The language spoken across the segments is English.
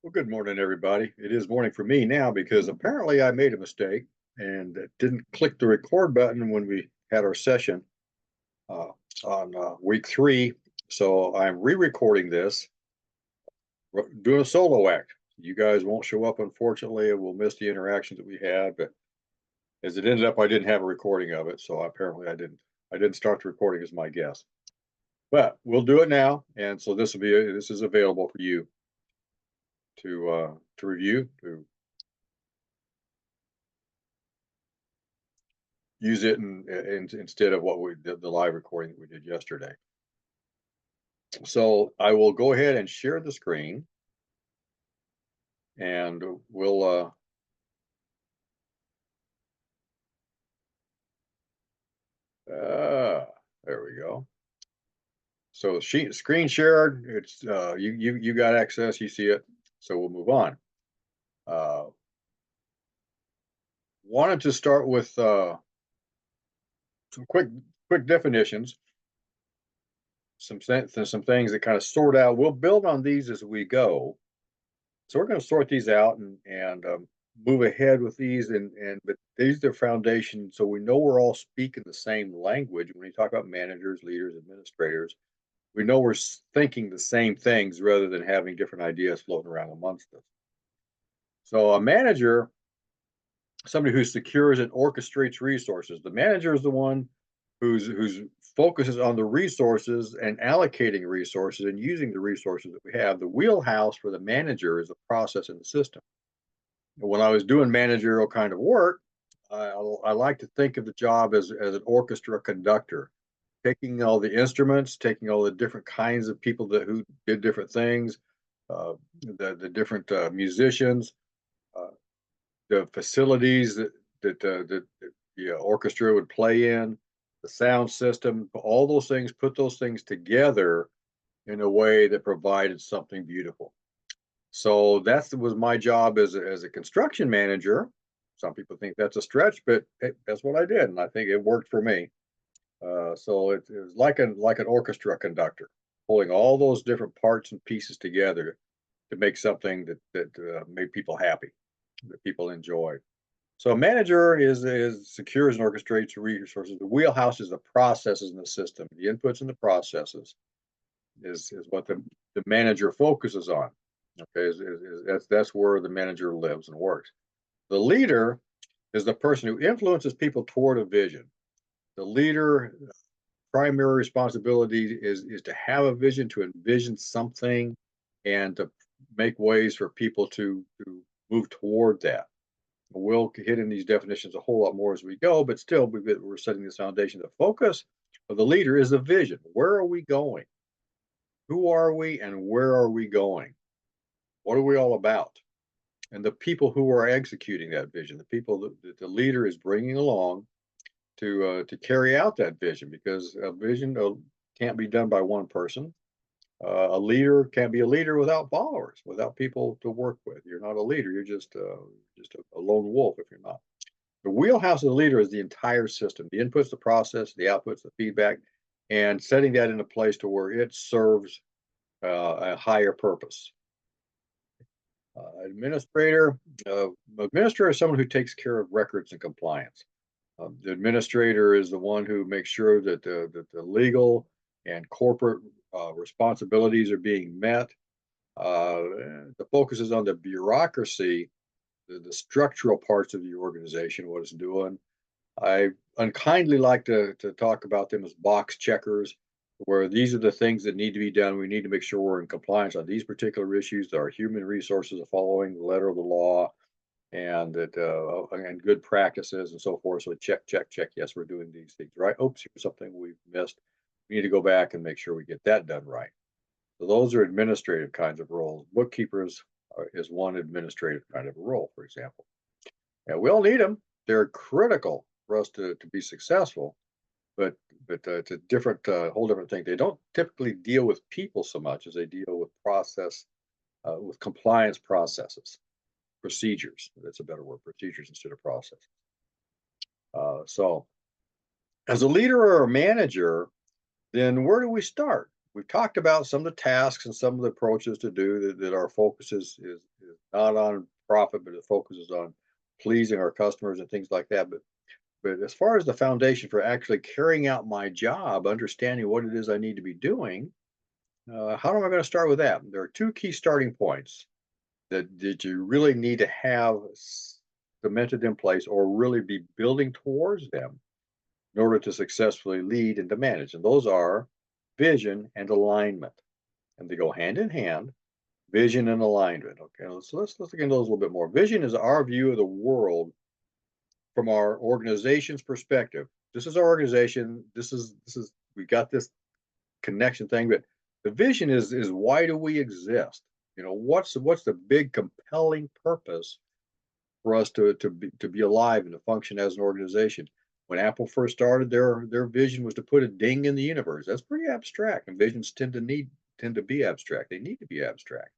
Well, good morning, everybody. It is morning for me now because apparently I made a mistake and didn't click the record button when we had our session uh, on week 3. So I'm re-recording this, doing a solo act. You guys won't show up, unfortunately, and we'll miss the interactions that we had. But as it ended up, I didn't have a recording of it, so apparently I didn't start the recording as my guest. But we'll do it now, and so this is available for you to review, to use it instead of what we did, the live recording that we did yesterday. So I will go ahead and share the screen and we'll there we go. So screen shared, it's you got access, you see it. So we'll move on. Uh Wanted to start with some quick definitions, some things that kind of sort out. We'll build on these as we go. So we're going to sort these out and move ahead with these, and but these are the foundation, so we know we're all speaking the same language when we talk about managers, leaders, administrators. We know we're thinking the same things rather than having different ideas floating around amongst us. So a manager, somebody who secures and orchestrates resources. The manager is the one who's focuses on the resources and allocating resources and using the resources that we have. The wheelhouse for the manager is the process and the system. When I was doing managerial kind of work, I like to think of the job as an orchestra conductor, taking all the instruments, taking all the different kinds of people who did different things, the different musicians, uh, the facilities that the orchestra would play in, the sound system, all those things, put those things together in a way that provided something beautiful. So that was my job as a construction manager. Some people think that's a stretch, but hey, that's what I did, and I think it worked for me. So it was like an orchestra conductor, pulling all those different parts and pieces together to make something that made people happy, that people enjoyed. So a manager is secures and orchestrates resources. The wheelhouse is the processes in the system. The inputs and the processes is what the manager focuses on. Okay, that's where the manager lives and works. The leader is the person who influences people toward a vision. The leader primary responsibility is to have a vision, to envision something, and to make ways for people to move toward that. We'll hit in these definitions a whole lot more as we go, but still, we're setting this foundation. The focus of the leader is the vision. Where are we going? Who are we, and where are we going? What are we all about? And the people who are executing that vision, the people that the leader is bringing along to carry out that vision, because a vision can't be done by one person. A leader can't be a leader without followers, without people to work with. You're not a leader. You're just a lone wolf if you're not. The wheelhouse of the leader is the entire system: the inputs, the process, the outputs, the feedback, and setting that in a place to where it serves a higher purpose. Administrator, administrator is someone who takes care of records and compliance. The administrator is the one who makes sure that the legal and corporate responsibilities are being met. Uh, the focus is on the bureaucracy, the structural parts of the organization, what it's doing. I unkindly like to talk about them as box checkers, where these are the things that need to be done. We need to make sure we're in compliance on these particular issues, that our human resources are following the letter of the law, and that and good practices and so forth. So check, check, check. Yes, we're doing these things right. Oops, here's something we've missed. We need to go back and make sure we get that done right. So those are administrative kinds of roles. Bookkeepers is one administrative kind of a role, for example. And we all need them. They're critical for us to be successful, but it's a different, whole different thing. They don't typically deal with people so much as they deal with process, with compliance processes, procedures. That's a better word, procedures instead of process. So, as a leader or a manager, then where do we start? We've talked about some of the tasks and some of the approaches to do that our focus is is not on profit, but it focuses on pleasing our customers and things like that. But as far as the foundation for actually carrying out my job, understanding what it is I need to be doing, how am I going to start with that? There are two key starting points that you really need to have cemented in place or really be building towards them in order to successfully lead and to manage. And those are vision and alignment. And they go hand in hand, vision and alignment. Okay, so let's look into those a little bit more. Vision is our view of the world from our organization's perspective. This is our organization. This is we got this connection thing, but the vision is why do we exist? What's the big compelling purpose for us to be alive and to function as an organization? When Apple first started, their vision was to put a ding in the universe. That's pretty abstract, and visions tend to be abstract. They need to be abstract.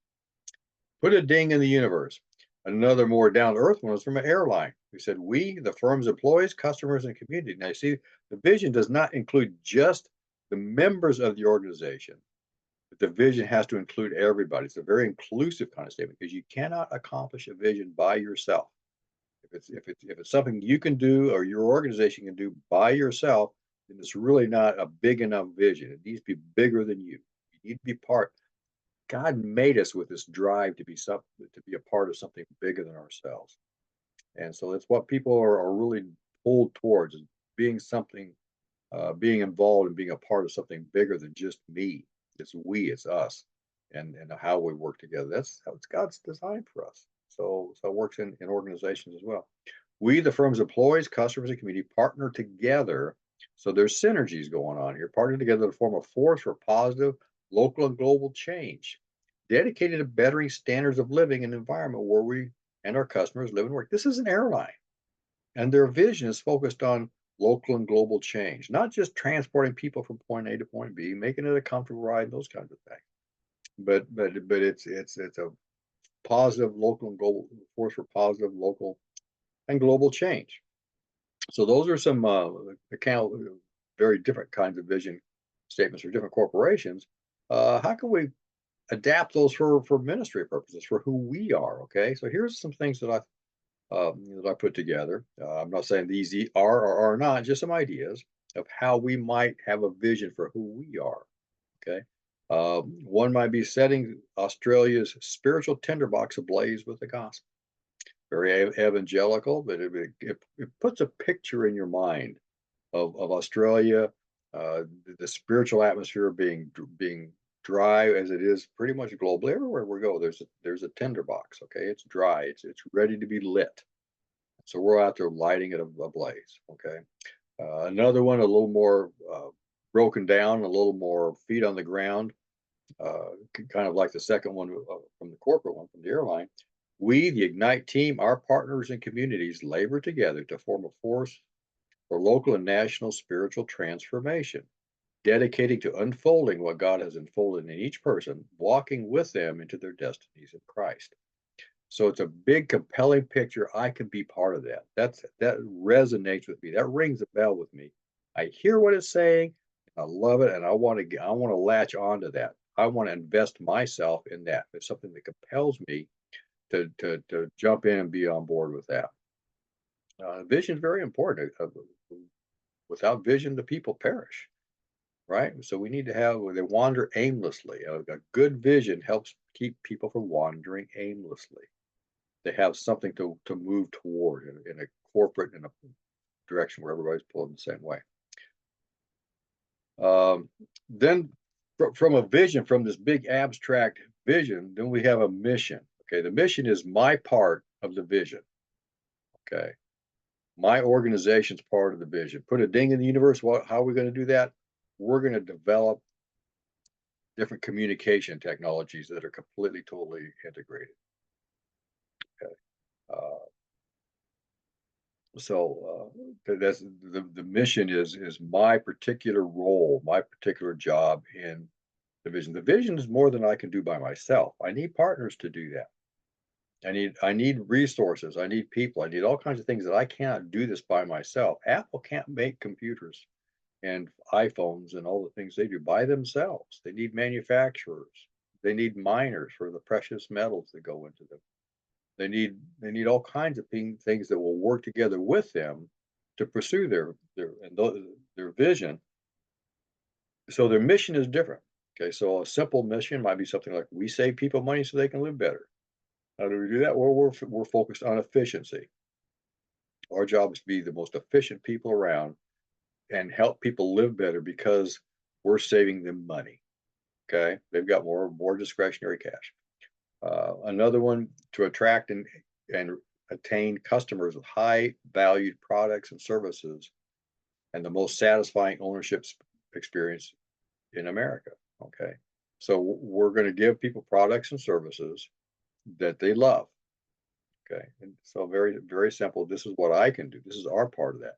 Put a ding in the universe. Another more down to earth one was from an airline. We said, we, the firm's employees, customers, and community. Now, you see, the vision does not include just the members of the organization, but the vision has to include everybody. It's a very inclusive kind of statement because you cannot accomplish a vision by yourself. If it's something you can do or your organization can do by yourself, then it's really not a big enough vision. It needs to be bigger than you. You need to be part. God made us with this drive to be a part of something bigger than ourselves. And so that's what people are really pulled towards, is being something, being involved and being a part of something bigger than just me. It's we, it's us, and how we work together. That's how it's God's design for us. So it works in organizations as well. We, the firm's employees, customers, and community, partner together. So there's synergies going on here, partner together to form a force for positive local and global change, dedicated to bettering standards of living and environment where we and our customers live and work. This is an airline, and their vision is focused on local and global change, not just transporting people from point A to point B, making it a comfortable ride, those kinds of things. But it's a positive local and global force for positive local and global change. So those are some very different kinds of vision statements for different corporations. How can we adapt those for ministry purposes, for who we are? Okay, so here's some things that I put together. I'm not saying these are or are not, just some ideas of how we might have a vision for who we are. Okay. One might be setting Australia's spiritual tinderbox ablaze with the gospel. Very evangelical, but it puts a picture in your mind of Australia, the spiritual atmosphere being dry as it is pretty much globally. Everywhere we go, there's a tinderbox. Okay, it's dry. It's ready to be lit. So we're out there lighting it ablaze. Okay. Another one, a little more broken down, a little more feet on the ground, kind of like the second one from the corporate one from the airline. We, the Ignite team, our partners and communities labor together to form a force for local and national spiritual transformation, dedicating to unfolding what God has unfolded in each person, walking with them into their destinies in Christ. So it's a big, compelling picture. I can be part of that. That resonates with me. That rings a bell with me. I hear what it's saying. I love it, and I want to latch onto that. I want to invest myself in that. It's something that compels me to jump in and be on board with that. Vision is very important. Without vision, the people perish, right? So we need to they wander aimlessly. A good vision helps keep people from wandering aimlessly. They have something to move toward in a corporate, in a direction where everybody's pulling the same way. Then from a vision, from this big abstract vision, then we have a mission. Okay, the mission is my part of the vision. Okay, my organization's part of the vision. Put a ding in the universe. How are we going to do that? We're going to develop different communication technologies that are completely, totally integrated. Okay. So that's the mission is my particular role, my particular job in the vision. The vision is more than I can do by myself. I need partners to do that. I need resources. I need people. I need all kinds of things that I cannot do this by myself. Apple can't make computers and iPhones and all the things they do by themselves. They need manufacturers. They need miners for the precious metals that go into them. They need all kinds of things that will work together with them to pursue their vision. So their mission is different. Okay, so a simple mission might be something like we save people money so they can live better. How do we do that? Well, we're focused on efficiency. Our job is to be the most efficient people around and help people live better because we're saving them money. Okay, they've got more discretionary cash. Another one, to attract and attain customers with high valued products and services and the most satisfying ownership experience in America. Okay, so we're going to give people products and services that they love. Okay, and so very simple. This is what I can do. This is our part of that.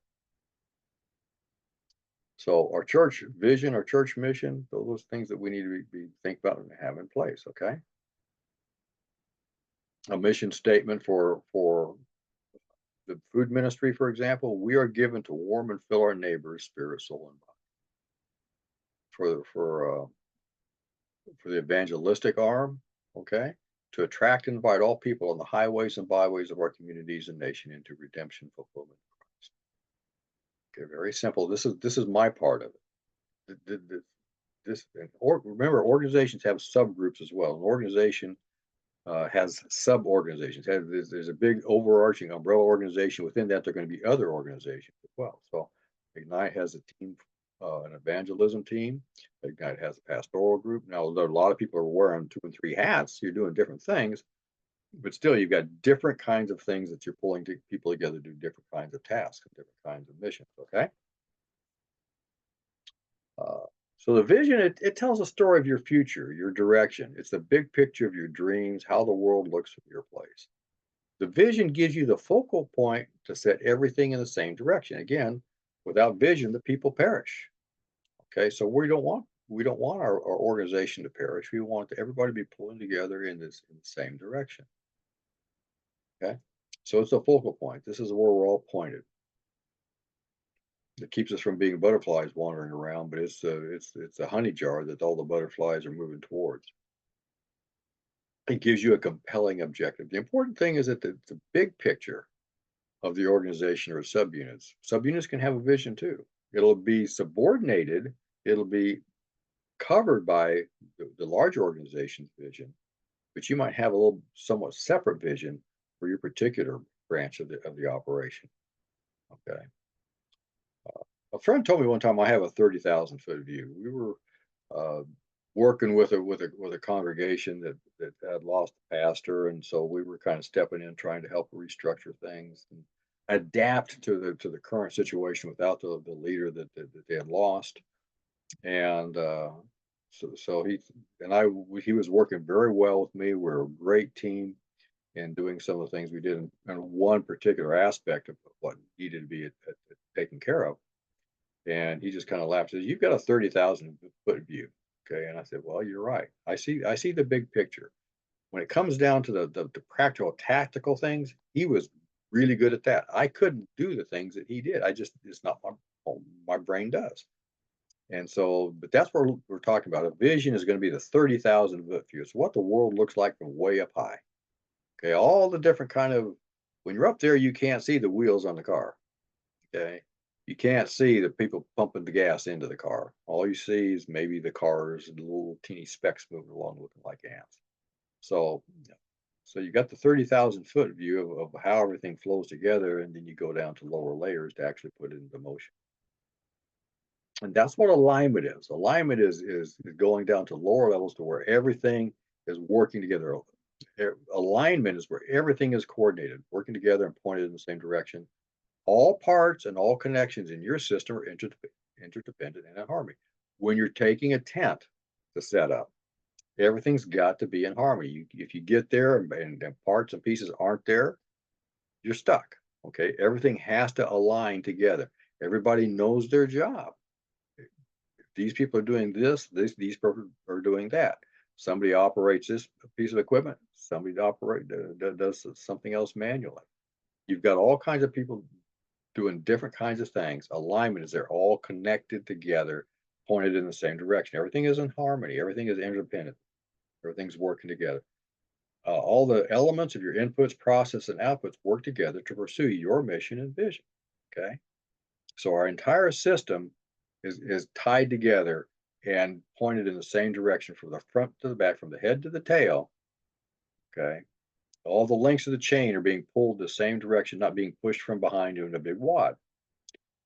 So our church vision, our church mission, those things that we need to be think about and have in place. Okay, a mission statement for the food ministry, for example, we are given to warm and fill our neighbors' spirit, soul, and body. For the evangelistic arm, okay, to attract and invite all people on the highways and byways of our communities and nation into redemption fulfillment. Okay, very simple. This is my part of it. Remember, organizations have subgroups as well. An organization has sub-organizations. There's a big overarching umbrella organization. Within that, there are going to be other organizations as well. So Ignite has a team, an evangelism team. Ignite has a pastoral group. Now, a lot of people are wearing 2 and 3 hats. You're doing different things, but still, you've got different kinds of things that you're pulling people together to do different kinds of tasks and different kinds of missions. Okay. Uh, so the vision, it tells a story of your future, your direction. It's the big picture of your dreams, how the world looks from your place. The vision gives you the focal point to set everything in the same direction. Again, without vision, the people perish. Okay, so we don't want our organization to perish. We want everybody to be pulling together in the same direction. Okay, so it's a focal point. This is where we're all pointed. It keeps us from being butterflies wandering around, but it's a honey jar that all the butterflies are moving towards. It gives you a compelling objective. The important thing is that the big picture of the organization or subunits. Subunits can have a vision too. It'll be subordinated. It'll be covered by the large organization's vision, but you might have a little somewhat separate vision for your particular branch of the operation. Okay. A friend told me one time I have a 30,000-foot view. We were uh, working with a congregation that had lost a pastor, and so we were kind of stepping in, trying to help restructure things and adapt to the current situation without the leader that they had lost. And so he was working very well with me. We're a great team in doing some of the things we did in one particular aspect of what needed to be taken care of. And he just kind of laughed and says, "You've got a 30,000-foot view." Okay. And I said, "Well, you're right. I see the big picture. When it comes down to the practical, tactical things, he was really good at that. I couldn't do the things that he did. It's not my brain does." And so, but that's what we're talking about. A vision is going to be the 30,000-foot view. It's what the world looks like from way up high. Okay. All the different when you're up there, you can't see the wheels on the car. Okay. You can't see the people pumping the gas into the car. All you see is maybe the cars and the little teeny specks moving along looking like ants. So, so you got the 30,000-foot view of how everything flows together, and then you go down to lower layers to actually put it into motion. And that's what alignment is. Alignment is going down to lower levels to where everything is working together. Alignment is where everything is coordinated, working together and pointed in the same direction. All parts and all connections in your system are interdependent and in harmony. When you're taking a tent to set up, everything's got to be in harmony. If you get there and parts and pieces aren't there, you're stuck. Okay, everything has to align together. Everybody knows their job. If these people are doing these people are doing that. Somebody operates this piece of equipment. Somebody does something else manually. You've got all kinds of people doing different kinds of things. Alignment is they're all connected together, pointed in the same direction. Everything is in harmony. Everything is interdependent. Everything's working together. All the elements of your inputs, process, and outputs work together to pursue your mission and vision. Okay. So our entire system is tied together and pointed in the same direction from the front to the back, from the head to the tail. Okay. All the links of the chain are being pulled the same direction, not being pushed from behind you in a big wad.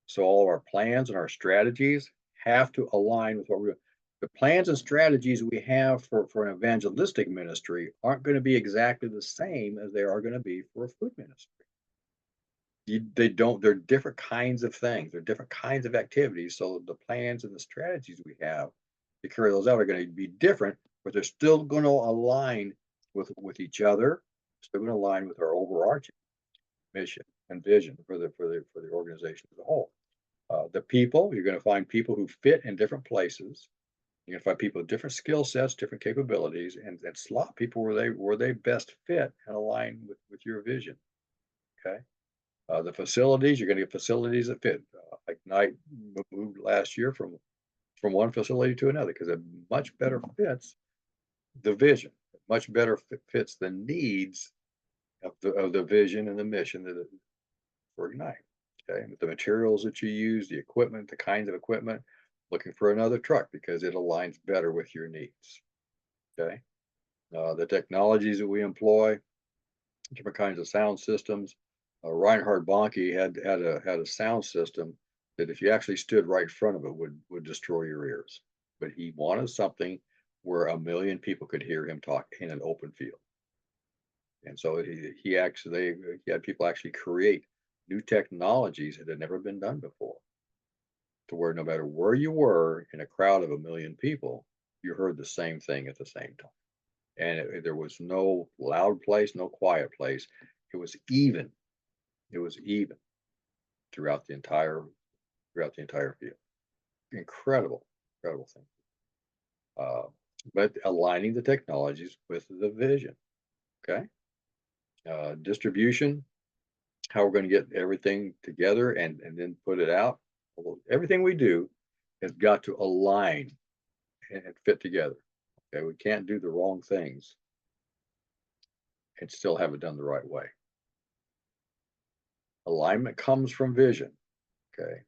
So all of our plans and our strategies have to align with what we're. The plans and strategies we have for an evangelistic ministry aren't going to be exactly the same as they are going to be for a food ministry. They don't, they're different kinds of things, they're different kinds of activities. So the plans and the strategies we have to carry those out are going to be different, but they're still going to align with each other, still going to align with our overarching mission and vision for the organization as a whole. The people, you're going to find people who fit in different places. You're going to find people with different skill sets, different capabilities, and slot people where they best fit and align with your vision. Okay. The facilities, you're going to get facilities that fit. Like Knight moved last year from one facility to another because it much better fits the vision. It much better fits the needs of the vision and the mission for Ignite. Okay, with the materials that you use, the equipment, the kinds of equipment, looking for another truck because it aligns better with your needs. Okay, the technologies that we employ, different kinds of sound systems. Reinhard Bonnke had a sound system that if you actually stood right in front of it would destroy your ears. But he wanted something where a million people could hear him talk in an open field. And so he had people actually create new technologies that had never been done before, to where no matter where you were in a crowd of a million people, you heard the same thing at the same time. And there was no loud place, no quiet place. It was even. It was even throughout the entire field. Incredible, incredible thing. Uh, but aligning the technologies with the vision. Okay. Distribution, how we're going to get everything together and then put it out. Well, everything we do has got to align and fit together. Okay, we can't do the wrong things and still have it done the right way. Alignment comes from vision. Okay,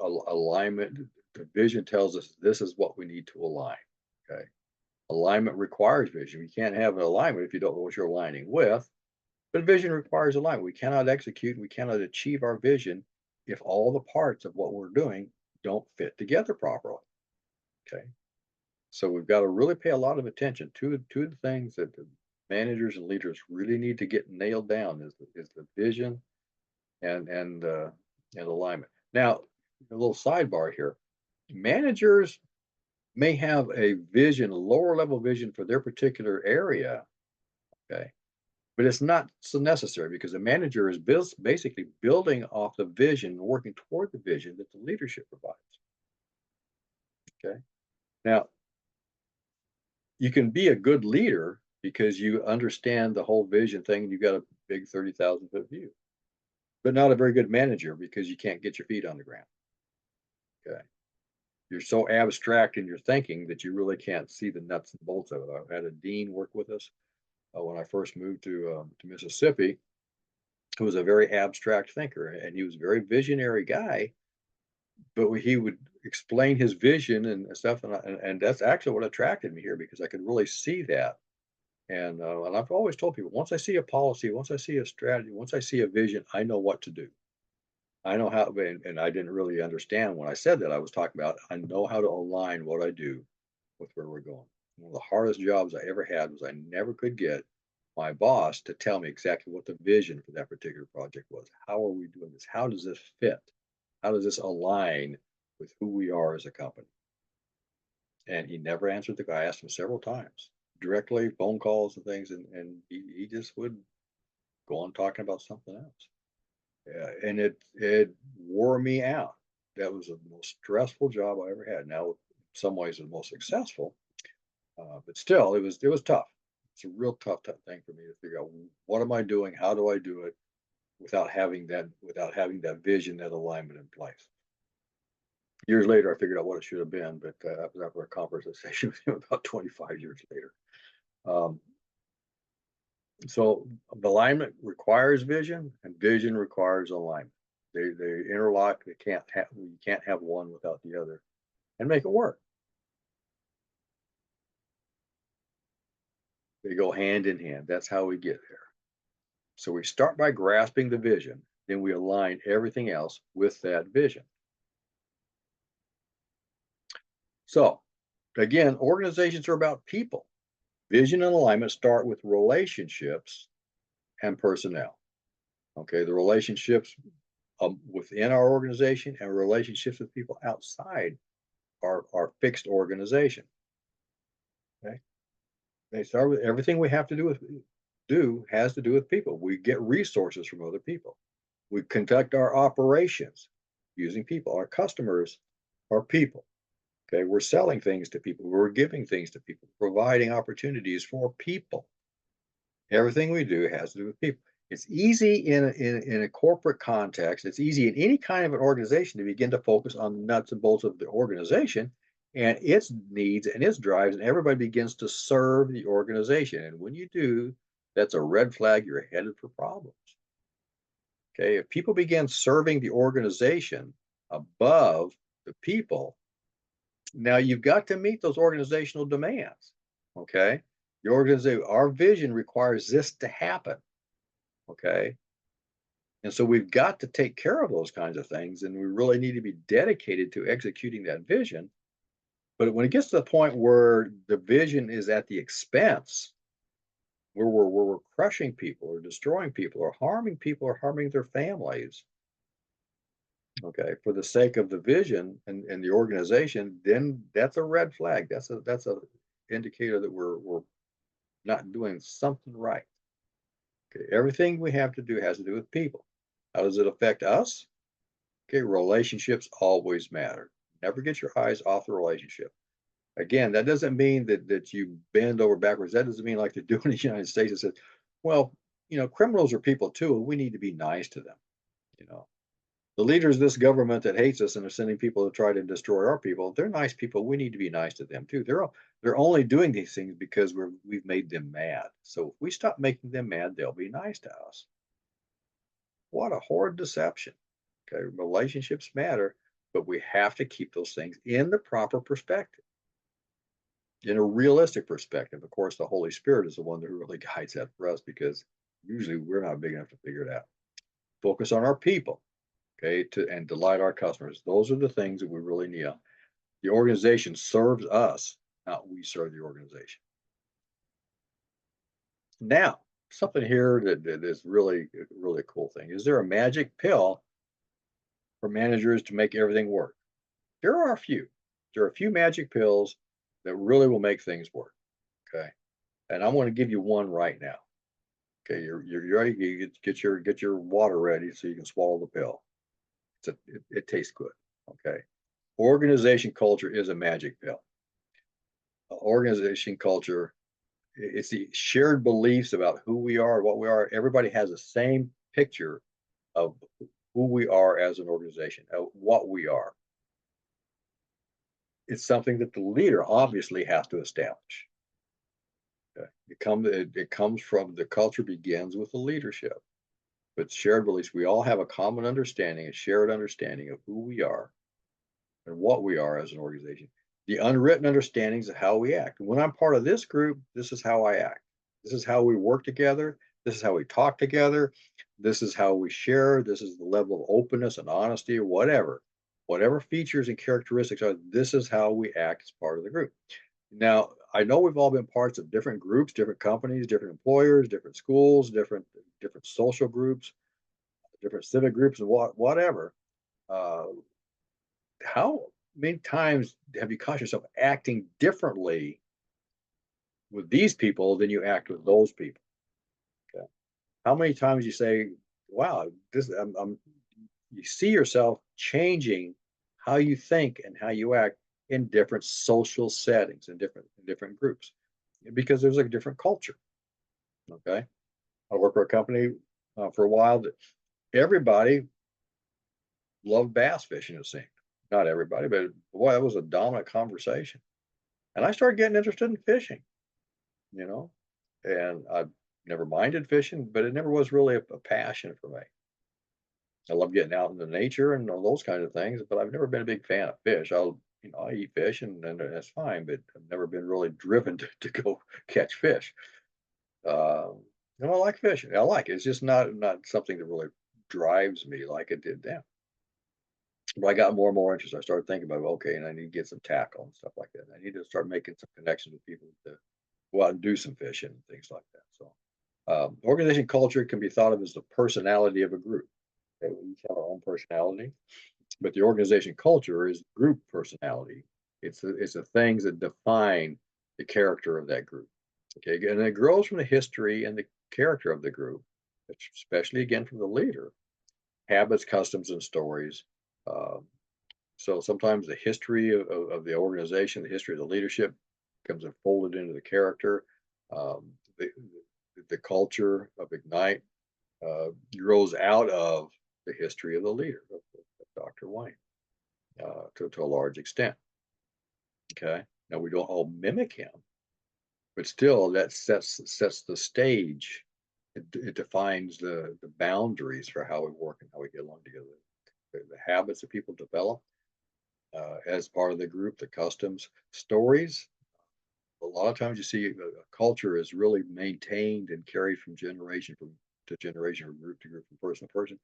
alignment. The vision tells us this is what we need to align. Okay, alignment requires vision. We can't have an alignment if you don't know what you're aligning with. But vision requires alignment. We cannot execute, we cannot achieve our vision if all the parts of what we're doing don't fit together properly. Okay. So we've got to really pay a lot of attention to the things that the managers and leaders really need to get nailed down is the vision and alignment. Now, a little sidebar here. Managers may have a vision, a lower level vision for their particular area. Okay. But it's not so necessary because the manager is basically building off the vision and working toward the vision that the leadership provides. Okay. Now, you can be a good leader because you understand the whole vision thing. You got a big 30,000-foot view, but not a very good manager because you can't get your feet on the ground. Okay. You're so abstract in your thinking that you really can't see the nuts and bolts of it. I had a dean work with us when I first moved to Mississippi, who was a very abstract thinker, and he was a very visionary guy, but he would explain his vision and stuff, and that's actually what attracted me here because I could really see that. And I've always told people, once I see a policy, once I see a strategy, once I see a vision, I know what to do. I know how, and I didn't really understand when I said that. I was talking about I know how to align what I do with where we're going. One of the hardest jobs I ever had was I never could get my boss to tell me exactly what the vision for that particular project was. How are we doing this? How does this fit? How does this align with who we are as a company? And he never answered the guy. I asked him several times, directly, phone calls and things, and he just would go on talking about something else. And it wore me out. That was the most stressful job I ever had. Now, in some ways, the most successful, but still, it was tough. It's a real tough thing for me to figure out what am I doing, how do I do it, without having that vision, that alignment in place. Years later, I figured out what it should have been, but that was after a conversation with him about 25 years later. Um, So alignment requires vision, and vision requires alignment. They interlock. You can't have one without the other, and make it work. They go hand in hand. That's how we get there. So we start by grasping the vision, then we align everything else with that vision. So again, organizations are about people. Vision and alignment start with relationships and personnel. Okay, the relationships within our organization and relationships with people outside our fixed organization. Okay, they start with everything we have to do has to do with people. We get resources from other people. We conduct our operations using people. Our customers are people. Okay, we're selling things to people. We're giving things to people, providing opportunities for people. Everything we do has to do with people. It's easy in a corporate context. It's easy in any kind of an organization to begin to focus on the nuts and bolts of the organization and its needs and its drives, and everybody begins to serve the organization. And when you do, that's a red flag. You're headed for problems. Okay, if people begin serving the organization above the people, now you've got to meet those organizational demands. Okay, the organization, our vision requires this to happen. Okay, and so we've got to take care of those kinds of things, and we really need to be dedicated to executing that vision. But when it gets to the point where the vision is at the expense, where we're crushing people or destroying people or harming their families, okay, for the sake of the vision and the organization, then that's a red flag. That's a indicator that we're not doing something right. Okay, everything we have to do has to do with people. How does it affect us? Okay, relationships always matter. Never get your eyes off the relationship. Again, that doesn't mean that you bend over backwards. That doesn't mean like they do in the United States. It says, well, criminals are people too, and we need to be nice to them. You know, the leaders of this government that hates us and are sending people to try to destroy our people, they're nice people. We need to be nice to them too. They're only doing these things because we've made them mad. So if we stop making them mad, they'll be nice to us. What a horrid deception. Okay, relationships matter, but we have to keep those things in the proper perspective, in a realistic perspective. Of course, the Holy Spirit is the one that really guides that for us because usually we're not big enough to figure it out. Focus on our people, okay, and delight our customers. Those are the things that we really need. The organization serves us, not we serve the organization. Now, something here that is really a cool thing. Is there a magic pill for managers to make everything work? There are a few. There are a few magic pills that really will make things work. Okay. And I'm going to give you one right now. Okay, you're ready. You get your water ready so you can swallow the pill. It tastes good. Okay. Organization culture is a magic pill. Organization culture, it's the shared beliefs about who we are, what we are. Everybody has the same picture of who we are as an organization, what we are. It's something that the leader obviously has to establish. Okay. It comes from the culture begins with the leadership. But shared beliefs, we all have a common understanding, a shared understanding of who we are and what we are as an organization. The unwritten understandings of how we act. When I'm part of this group, this is how I act. This is how we work together. This is how we talk together. This is how we share. This is the level of openness and honesty or whatever. Whatever features and characteristics are, this is how we act as part of the group. Now, I know we've all been parts of different groups, different companies, different employers, different schools, different social groups, different civic groups, and whatever. Uh, how many times have you caught yourself acting differently with these people than you act with those people? Okay. How many times you say, "Wow, this," you see yourself changing how you think and how you act in different social settings and different groups because there's a different culture. Okay, I worked for a company for a while that everybody loved bass fishing. It seemed not everybody, but boy, that was a dominant conversation. And I started getting interested in fishing, you know, and I Never minded fishing, but it never was really a passion for me. I love getting out into nature and all those kind of things, but I've never been a big fan of fish. I eat fish and that's fine, but I've never been really driven to go catch fish. And I like fishing. I like it. It's just not something that really drives me like it did then. But I got more and more interest. I started thinking about, okay, and I need to get some tackle and stuff like that. I need to start making some connections with people to go out and do some fishing and things like that. So, organization culture can be thought of as the personality of a group. Okay, we each have our own personality, but the organization culture is group personality. It's the things that define the character of that group. Okay, and it grows from the history and the character of the group, especially again from the leader, habits, customs, and stories. Um, so sometimes the history of the organization, the history of the leadership becomes folded into the character. Um, the, the culture of Ignite grows out of the history of the leader, of Dr. Wayne, to a large extent. Okay. Now we don't all mimic him, but still that sets the stage. It defines the boundaries for how we work and how we get along together. The habits that people develop as part of the group, the customs, stories. A lot of times you see a culture is really maintained and carried from generation to generation, from group to group, from person to person,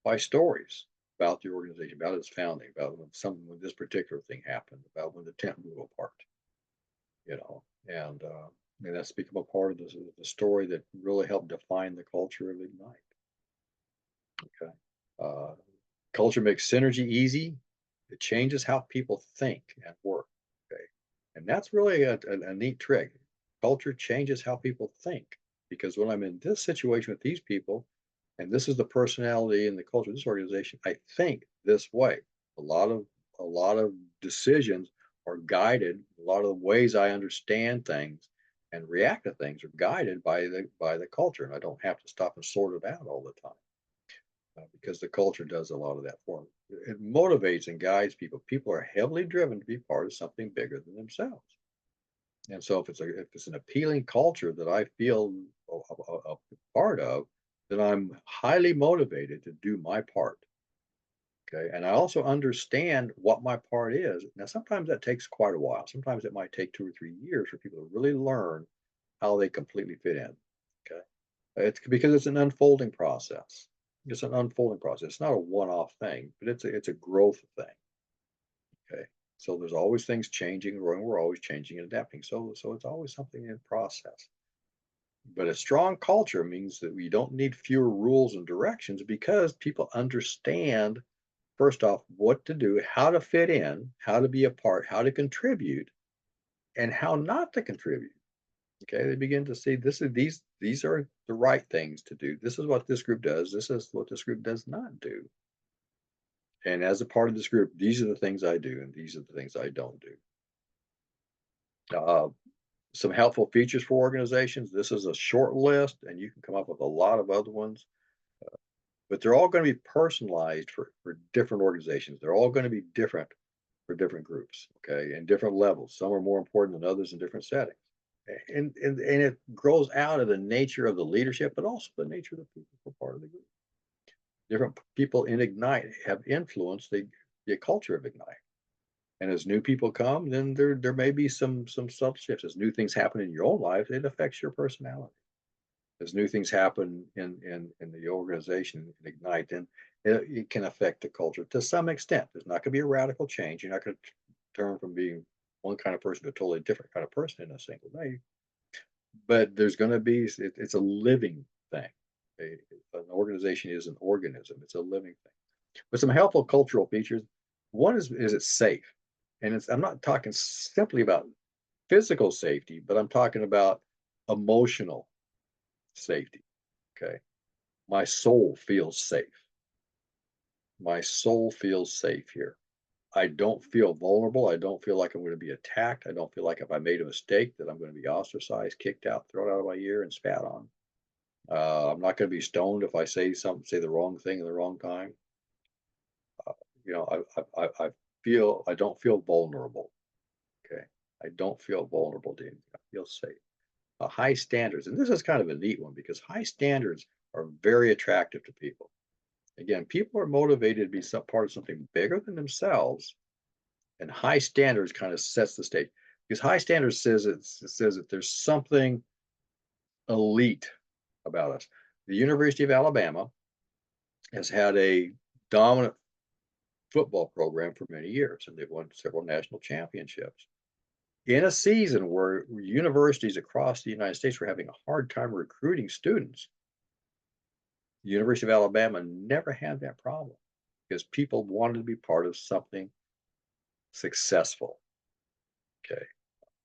by stories about the organization, about its founding, about when this particular thing happened, about when the tent blew apart, you know, and that's become a part of the story that really helped define the culture of Ignite. Okay. Uh, Culture makes synergy easy. It changes how people think and work. Okay. And that's really a neat trick. Culture changes how people think because when I'm in this situation with these people, and this is the personality and the culture of this organization, I think this way. A lot of a lot of decisions are guided. A lot of the ways I understand things and react to things are guided by the culture, and I don't have to stop and sort it out all the time because the culture does a lot of that for them. It motivates and guides people. People are heavily driven to be part of something bigger than themselves. And so if it's an appealing culture that I feel a part of, then I'm highly motivated to do my part. Okay. And I also understand what my part is. Now, sometimes that takes quite a while. Sometimes it might take 2 or 3 years for people to really learn how they completely fit in. Okay. It's because it's an unfolding process. It's an unfolding process. It's not a one-off thing, but it's a growth thing. Okay. So there's always things changing, growing. We're always changing and adapting. So it's always something in process. But a strong culture means that we don't need fewer rules and directions because people understand, first off, what to do, how to fit in, how to be a part, how to contribute, and how not to contribute. Okay, they begin to see these are the right things to do. This is what this group does. This is what this group does not do. And as a part of this group, these are the things I do, and these are the things I don't do. Uh, some helpful features for organizations. This is a short list, and you can come up with a lot of other ones, but they're all going to be personalized for different organizations. They're all going to be different for different groups, okay, and different levels. Some are more important than others in different settings. And it grows out of the nature of the leadership, but also the nature of the people who are part of the group. Different people in Ignite have influenced the culture of Ignite. And as new people come, then there may be some subtle shifts. As new things happen in your own life, it affects your personality. As new things happen in the organization in Ignite, then it can affect the culture to some extent. There's not going to be a radical change. You're not going to turn from being one kind of person to a totally different kind of person in a single day. But there's going to be it's a living thing. An organization is an organism. It's a living thing. With some helpful cultural features, one is it's safe, and I'm not talking simply about physical safety, but I'm talking about emotional safety. Okay, my soul feels safe. My soul feels safe here. I don't feel vulnerable. I don't feel like I'm going to be attacked. I don't feel like if I made a mistake that I'm going to be ostracized, kicked out, thrown out of my ear, and spat on. I'm not going to be stoned if I say the wrong thing at the wrong time. You know, I don't feel vulnerable. Okay, I don't feel vulnerable to anything. I feel safe. high standards. And this is kind of a neat one because high standards are very attractive to people. Again, people are motivated to be some part of something bigger than themselves, and high standards kind of sets the stage because high standards says that there's something elite about us. The University of Alabama has had a dominant football program for many years, and they've won several national championships. In a season where universities across the United States were having a hard time recruiting students, the University of Alabama never had that problem because people wanted to be part of something successful. Okay.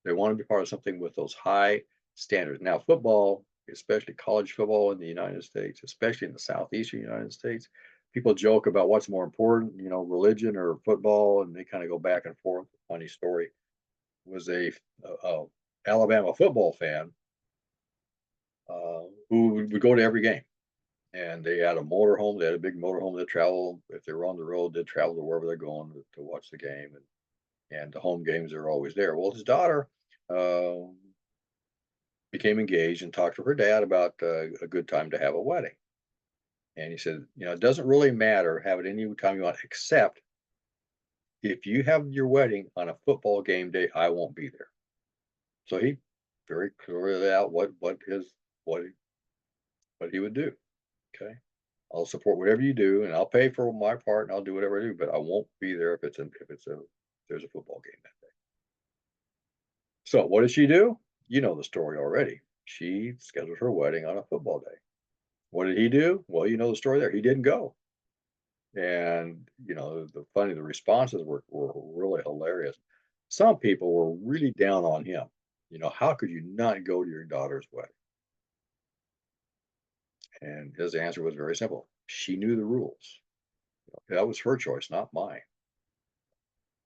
They wanted to be part of something with those high standards. Now, football, especially college football in the United States, especially in the southeastern United States, people joke about what's more important, religion or football, and they kind of go back and forth. Funny story was a Alabama football fan who would go to every game, and they had a motorhome. They had a big motorhome that traveled. If they were on the road, they'd travel to wherever they're going to watch the game, and the home games are always there. Well, his daughter uh, became engaged and talked to her dad about a good time to have a wedding. And he said, it doesn't really matter, have it any time you want, except if you have your wedding on a football game day, I won't be there. So he very clearly out what he would do. Okay. I'll support whatever you do and I'll pay for my part and I'll do whatever I do, but I won't be there if there's a football game that day. So what did she do? You know the story already. She scheduled her wedding on a football day. What did he do? Well, you know the story there. He didn't go. And the responses were really hilarious. Some people were really down on him. How could you not go to your daughter's wedding? And his answer was very simple. She knew the rules. That was her choice, not mine.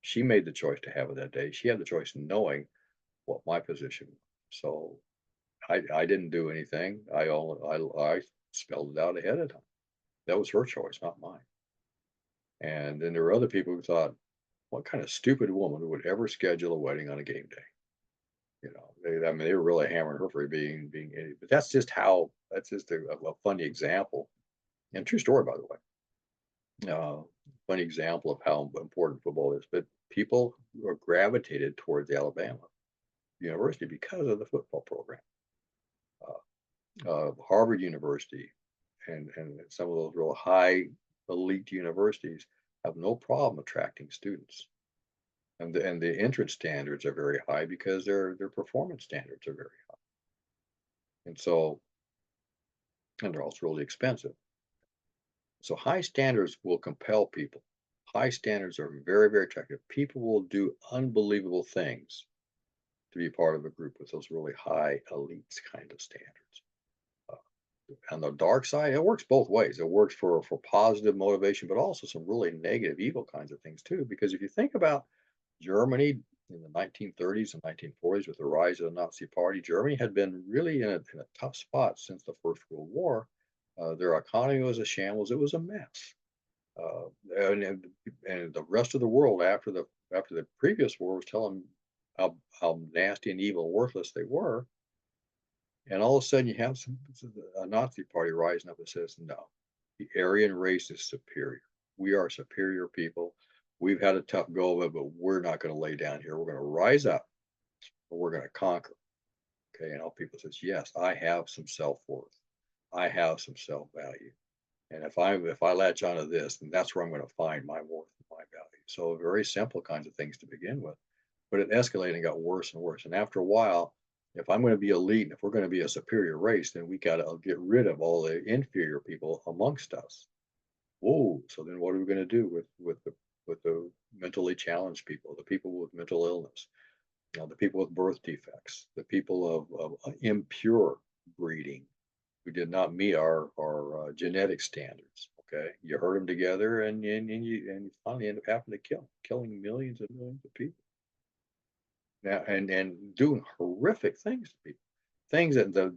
She made the choice to have it that day. She had the choice knowing what my position was. So I didn't do anything. I spelled it out ahead of time. That was her choice, not mine. And then there were other people who thought, what kind of stupid woman would ever schedule a wedding on a game day? They were really hammering her for being idiot. But that's just a funny example and true story, by the way. Funny example of how important football is. But people are gravitated towards Alabama University because of the football program. Harvard University and some of those real high elite universities have no problem attracting students. And the entrance standards are very high because their performance standards are very high. And they're also really expensive. So high standards will compel people. High standards are very, very attractive. People will do unbelievable things to be part of a group with those really high elites kind of standards. On the dark side, it works both ways. It works for positive motivation, but also some really negative, evil kinds of things too. Because if you think about Germany in the 1930s and 1940s with the rise of the Nazi Party, Germany had been really in a tough spot since the First World War. Their economy was a shambles. It was a mess. And the rest of the world after the previous war was telling how nasty and evil and worthless they were. And all of a sudden, you have a Nazi party rising up and says, no, the Aryan race is superior. We are superior people. We've had a tough go of it, but we're not going to lay down here. We're going to rise up, but we're going to conquer. Okay. And all people says, yes, I have some self-worth. I have some self-value. And if I latch onto this, then that's where I'm going to find my worth and my value. So very simple kinds of things to begin with, but it escalated and got worse and worse. And after a while, if I'm going to be elite, and if we're going to be a superior race, then we got to get rid of all the inferior people amongst us. Whoa! So then, what are we going to do with the mentally challenged people, the people with mental illness, the people with birth defects, the people of impure breeding who did not meet our genetic standards? Okay, you herd them together, and you finally end up having to killing millions and millions of people. Now, and doing horrific things to people, things that the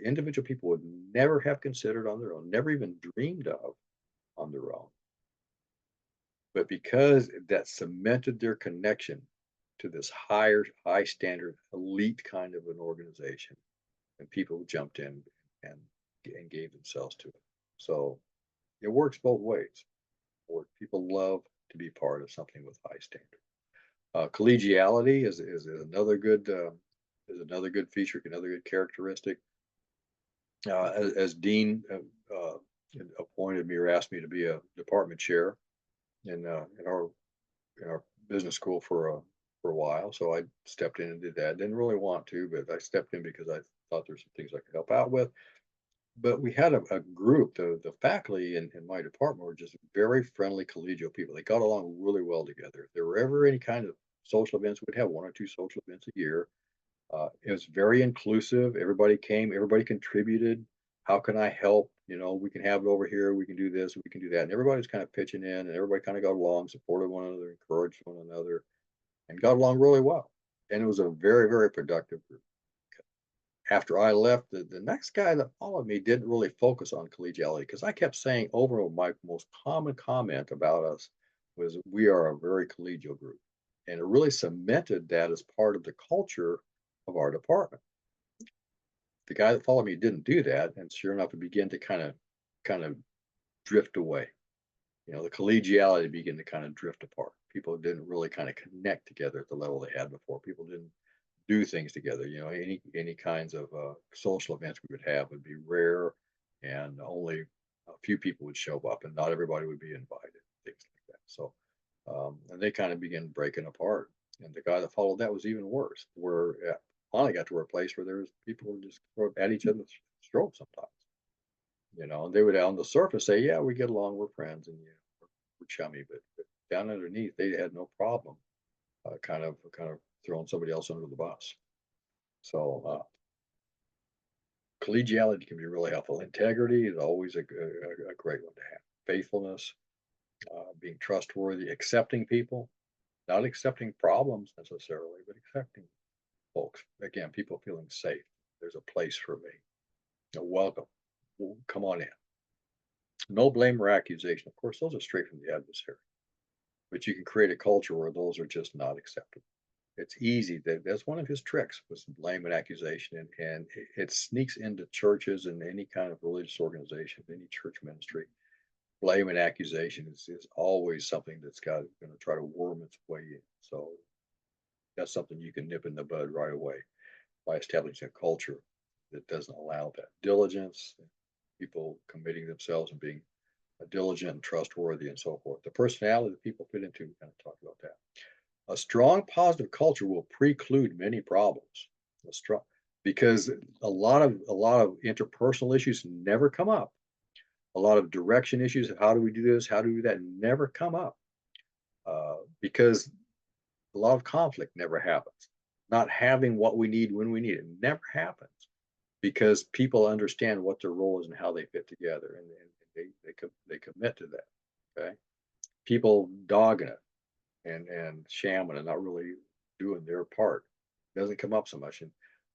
individual people would never have considered on their own, never even dreamed of on their own. But because that cemented their connection to this high standard, elite kind of an organization, and people jumped in and and gave themselves to it. So it works both ways. Or people love to be part of something with high standard. Collegiality is another good feature, another good characteristic. As dean appointed me or asked me to be a department chair in our business school for a while, so I stepped in and did that. Didn't really want to, but I stepped in because I thought there's some things I could help out with. But we had a group. The faculty in my department were just very friendly, collegial people. They got along really well together. If there were ever any kind of social events, we'd have 1 or 2 social events a year. It was very inclusive. Everybody came, everybody contributed. How can I help? We can have it over here. We can do this. We can do that. And everybody's kind of pitching in, and everybody kind of got along, supported one another, encouraged one another, and got along really well. And it was a very, very productive group. After I left, the next guy that followed me didn't really focus on collegiality because I kept saying over and over, my most common comment about us was we are a very collegial group. And it really cemented that as part of the culture of our department. The guy that followed me didn't do that, and sure enough, it began to kind of drift away. The collegiality began to kind of drift apart. People didn't really kind of connect together at the level they had before. People didn't do things together. Any kinds of social events we would have would be rare, and only a few people would show up, and not everybody would be invited. Things like that. So, and they kind of began breaking apart. And the guy that followed that was even worse. Where finally got to a place where there was people who just sort of at each other's throats sometimes. And they would on the surface say, "Yeah, we get along, we're friends, and we're chummy," but down underneath, they had no problem kind of throwing somebody else under the bus. So collegiality can be really helpful. Integrity is always a great one to have. Faithfulness, being trustworthy, accepting people, not accepting problems necessarily, but accepting folks. Again, people feeling safe. There's a place for me. Welcome. Come on in. No blame or accusation. Of course, those are straight from the adversary. But you can create a culture where those are just not acceptable. It's easy. That's one of his tricks was blame and accusation, and it sneaks into churches and any kind of religious organization, any church ministry. Blame and accusation is always something that's going to try to worm its way in. So that's something you can nip in the bud right away by establishing a culture that doesn't allow that. Diligence, people committing themselves and being diligent and trustworthy and so forth. The personality that people fit into, we kind of talked about that. A strong positive culture will preclude many problems. Because a lot of interpersonal issues never come up. A lot of direction issues of how do we do this, how do we do that, never come up because a lot of conflict never happens. Not having what we need when we need it never happens because people understand what their role is and how they fit together, and they commit to that. Okay, people dogging it and shamming and not really doing their part doesn't come up so much,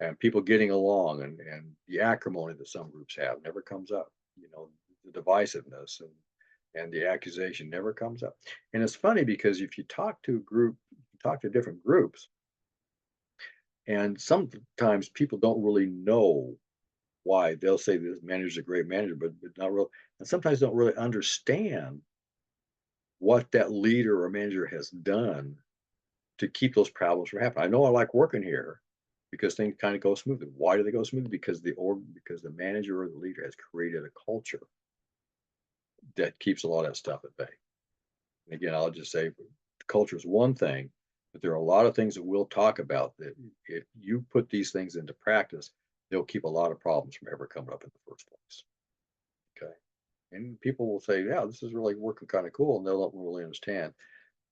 and people getting along and the acrimony that some groups have never comes up. The divisiveness and the accusation never comes up. And it's funny because if you talk to different groups, and sometimes people don't really know why. They'll say this manager's a great manager, but not real, and sometimes don't really understand what that leader or manager has done to keep those problems from happening. I know I like working here because things kind of go smoothly. Why do they go smoothly? Because the manager or the leader has created a culture that keeps a lot of that stuff at bay. And again, I'll just say culture is one thing, but there are a lot of things that we'll talk about that if you put these things into practice, they'll keep a lot of problems from ever coming up in the first place. Okay. And people will say, yeah, this is really working kind of cool. And they'll not really understand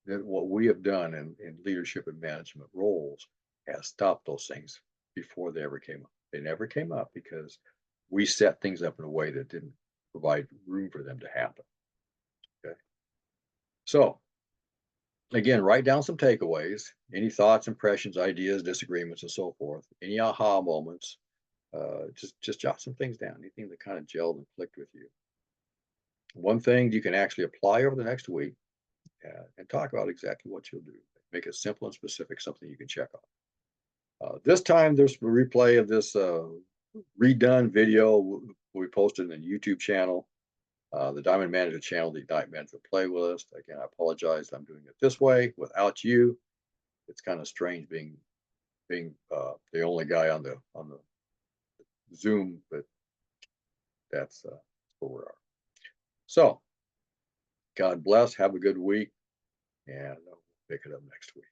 that what we have done in leadership and management roles has stopped those things before they ever came up. They never came up because we set things up in a way that didn't provide room for them to happen. Okay. So again, write down some takeaways, any thoughts, impressions, ideas, disagreements, and so forth, any aha moments. Just jot some things down, anything that kind of gelled and clicked with you. One thing you can actually apply over the next week and talk about exactly what you'll do. Make it simple and specific, something you can check on. This time there's a replay of this redone video we posted in the YouTube channel, the Diamond Manager channel, the Ignite Management playlist. Again, I apologize. I'm doing it this way without you. It's kind of strange being the only guy on the Zoom, but that's where we are. So, God bless. Have a good week, and we'll pick it up next week.